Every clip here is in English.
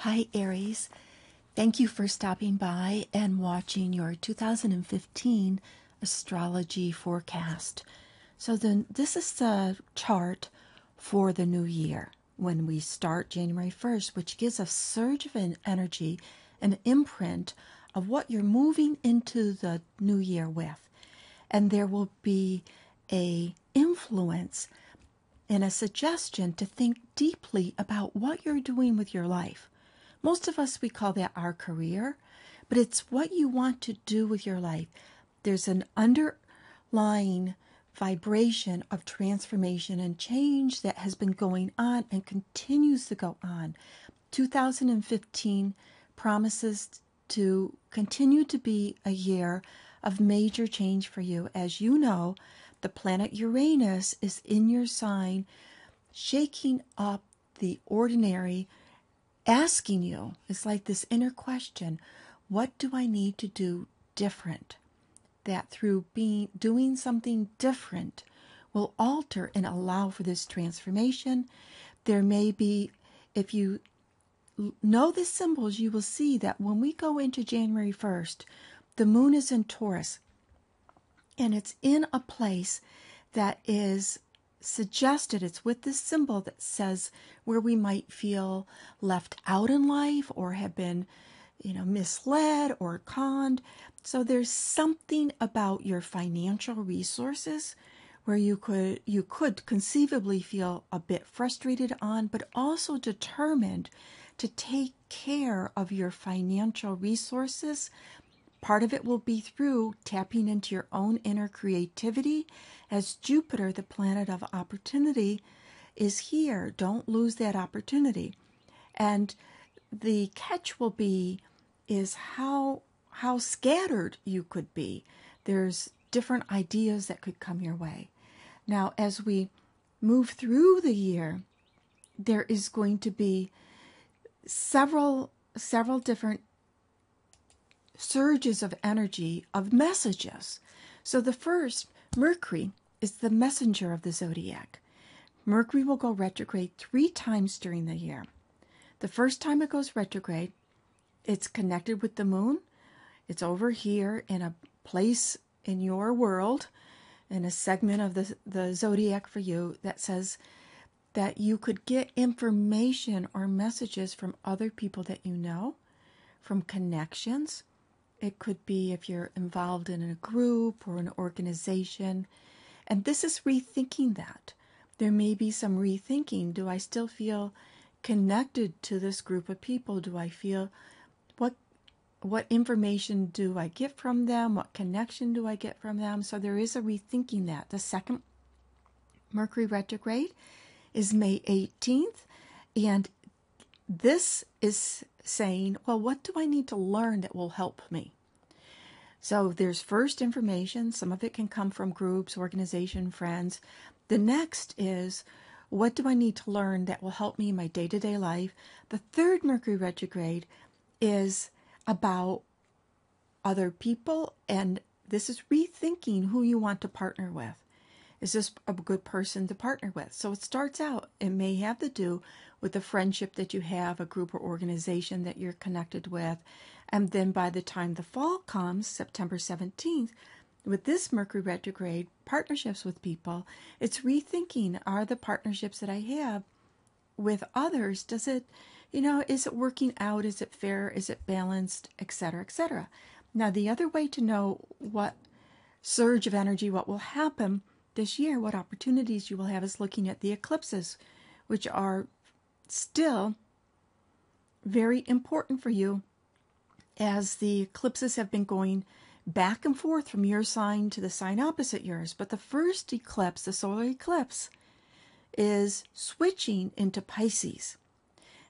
Hi, Aries. Thank you for stopping by and watching your 2015 astrology forecast. This is the chart for the new year when we start January 1st, which gives a surge of energy, an imprint of what you're moving into the new year with. And there will be a influence and a suggestion to think deeply about what you're doing with your life. Most of us, we call that our career, but it's what you want to do with your life. There's an underlying vibration of transformation and change that has been going on and continues to go on. 2015 promises to continue to be a year of major change for you. As you know, the planet Uranus is in your sign, shaking up the ordinary, asking you, it's like this inner question, what do I need to do different? That through doing something different will alter and allow for this transformation. There may be, if you know the symbols, you will see that when we go into January 1st, the moon is in Taurus, and it's in a place that is suggested. It's with this symbol that says where we might feel left out in life or have been, misled or conned. So there's something about your financial resources where you could conceivably feel a bit frustrated on, but also determined to take care of your financial resources. Part of it will be through tapping into your own inner creativity, as Jupiter, the planet of opportunity, is here. Don't lose that opportunity. And the catch will be is how scattered you could be. There's different ideas that could come your way. Now, as we move through the year, there is going to be several different surges of energy, of messages. So the first, Mercury, is the messenger of the zodiac. Mercury will go retrograde 3 times during the year. The first time it goes retrograde, it's connected with the moon. It's over here in a place in your world, in a segment of the zodiac for you, that says that you could get information or messages from other people that you know, from connections. It could be if you're involved in a group or an organization. And this is rethinking that. There may be some rethinking. Do I still feel connected to this group of people? Do I feel, what information do I get from them? What connection do I get from them? So there is a rethinking that. The second Mercury retrograde is May 18th. And this is saying, well, what do I need to learn that will help me? So there's first information. Some of it can come from groups, organization, friends. The next is, what do I need to learn that will help me in my day-to-day life? The third Mercury retrograde is about other people, and this is rethinking who you want to partner with. Is this a good person to partner with? So it starts out, it may have to do with the friendship that you have, a group or organization that you're connected with. And then by the time the fall comes, September 17th, with this Mercury retrograde, partnerships with people, it's rethinking, are the partnerships that I have with others, is it working out? Is it fair? Is it balanced? Etc., etc. Now, the other way to know what surge of energy, what will happen this year, what opportunities you will have, is looking at the eclipses, which are still very important for you, as the eclipses have been going back and forth from your sign to the sign opposite yours. But the first eclipse, the solar eclipse, is switching into Pisces.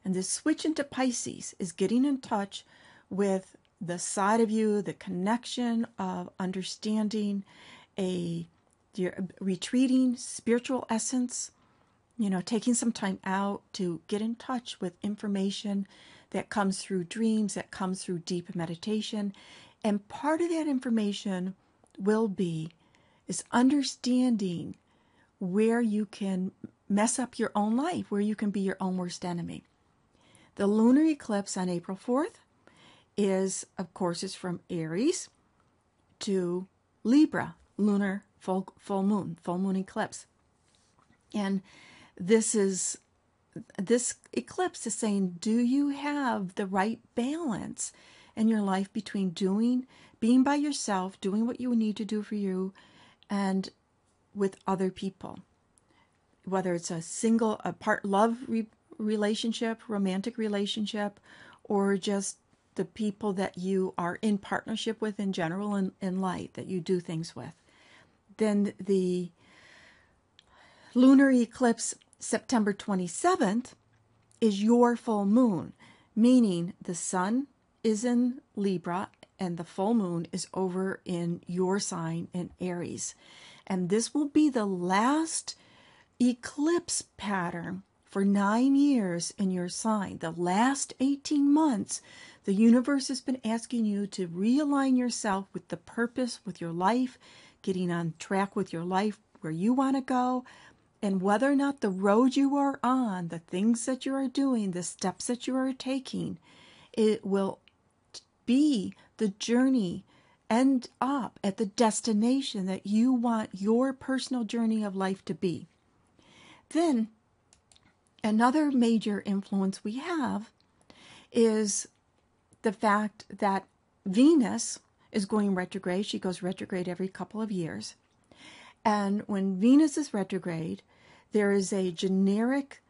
And this switch into Pisces is getting in touch with the side of you, the connection of understanding, your retreating spiritual essence, taking some time out to get in touch with information that comes through dreams, that comes through deep meditation. And part of that information is understanding where you can mess up your own life, where you can be your own worst enemy. The lunar eclipse on April 4th is, of course, is from Aries to Libra, lunar full moon eclipse. And this eclipse is saying, do you have the right balance in your life between being by yourself, doing what you need to do for you, and with other people? Whether it's a love relationship, romantic relationship, or just the people that you are in partnership with in general in life, that you do things with. Then the lunar eclipse, September 27th, is your full moon, meaning the sun is in Libra and the full moon is over in your sign in Aries. And this will be the last eclipse pattern for 9 years in your sign. The last 18 months, the universe has been asking you to realign yourself with the purpose, with your life, getting on track with your life, where you want to go, and whether or not the road you are on, the things that you are doing, the steps that you are taking, it will be the journey, end up at the destination that you want your personal journey of life to be. Then, another major influence we have is the fact that Venus is going retrograde. She goes retrograde every couple of years. And when Venus is retrograde, there is a generic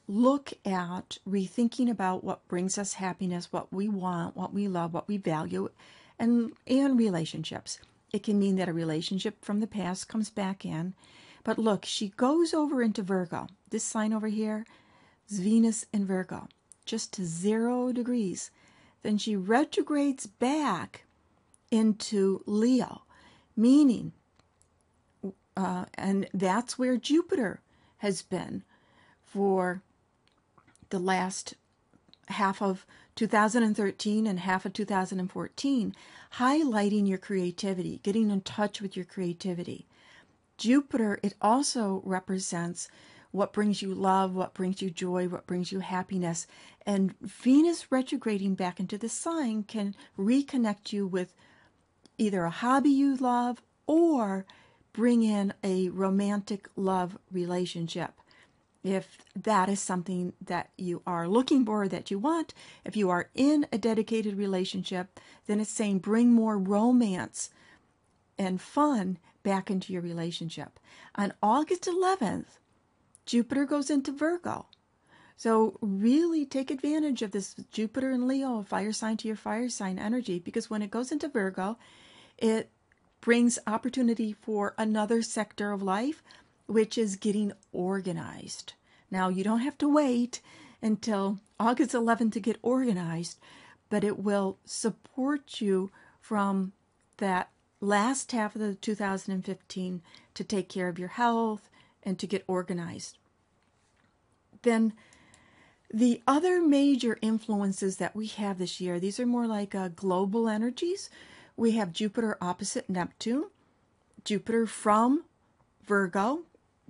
look at rethinking about what brings us happiness, what we want, what we love, what we value, and relationships. It can mean that a relationship from the past comes back in. But look, she goes over into Virgo. This sign over here is Venus in Virgo, just to 0 degrees. Then she retrogrades back into Leo, meaning, and that's where Jupiter has been for the last half of 2013 and half of 2014, highlighting your creativity, getting in touch with your creativity. Jupiter, it also represents what brings you love, what brings you joy, what brings you happiness. And Venus retrograding back into the sign can reconnect you with either a hobby you love or bring in a romantic love relationship. If that is something that you are looking for, that you want, if you are in a dedicated relationship, then it's saying bring more romance and fun back into your relationship. On August 11th, Jupiter goes into Virgo. So really take advantage of this Jupiter and Leo, fire sign to your fire sign energy, because when it goes into Virgo, it brings opportunity for another sector of life, which is getting organized. Now, you don't have to wait until August 11th to get organized, but it will support you from that last half of the 2015 to take care of your health and to get organized. Then the other major influences that we have this year, these are more like global energies. We have Jupiter opposite Neptune, Jupiter from Virgo,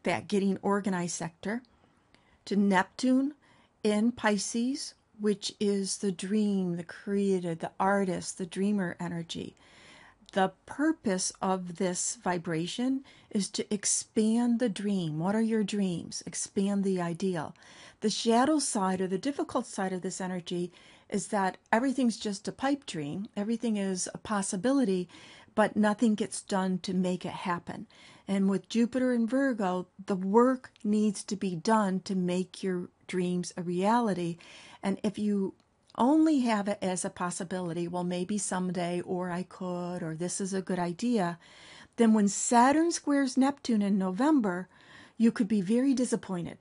that getting organized sector, to Neptune in Pisces, which is the dream, the creative, the artist, the dreamer energy. The purpose of this vibration is to expand the dream. What are your dreams? Expand the ideal. The shadow side, or the difficult side of this energy, is that everything's just a pipe dream. Everything is a possibility, but nothing gets done to make it happen. And with Jupiter in Virgo, the work needs to be done to make your dreams a reality. And if you only have it as a possibility, well, maybe someday, or I could, or this is a good idea, then when Saturn squares Neptune in November, you could be very disappointed,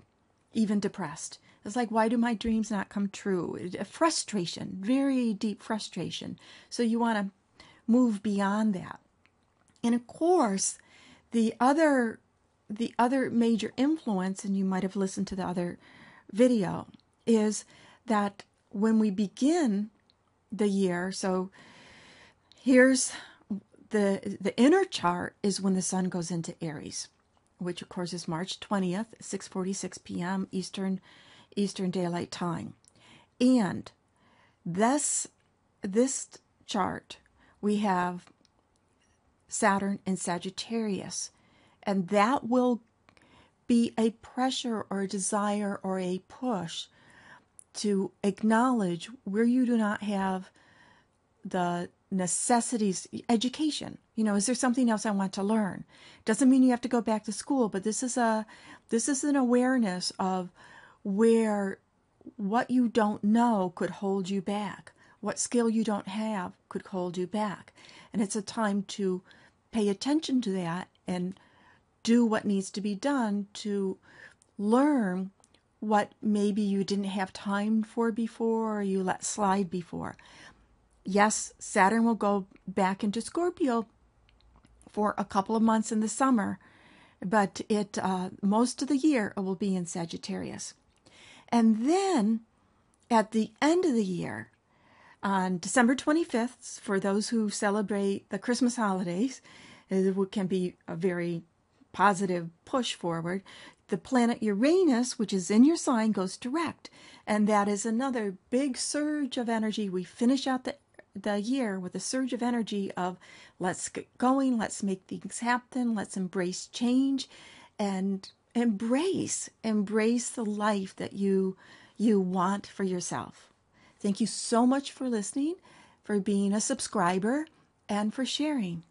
even depressed. It's like, why do my dreams not come true? Frustration, very deep frustration. So you want to move beyond that. And of course, the other major influence, and you might have listened to the other video, is that when we begin the year, so here's the inner chart is when the sun goes into Aries, which of course is March 20th, 6:46 p.m. Eastern Daylight Time. And this chart, we have Saturn in Sagittarius, and that will be a pressure or a desire or a push to acknowledge where you do not have the necessities. Education, is there something else I want to learn? Doesn't mean you have to go back to school, but this is an awareness of where what you don't know could hold you back, what skill you don't have could hold you back. And it's a time to pay attention to that and do what needs to be done to learn what maybe you didn't have time for before or you let slide before. Yes, Saturn will go back into Scorpio for a couple of months in the summer, but most of the year it will be in Sagittarius. And then at the end of the year, on December 25th, for those who celebrate the Christmas holidays, it can be a very positive push forward. The planet Uranus, which is in your sign, goes direct. And that is another big surge of energy. We finish out the year with a surge of energy of let's get going, let's make things happen, let's embrace change, and embrace the life that you want for yourself. Thank you so much for listening, for being a subscriber, and for sharing.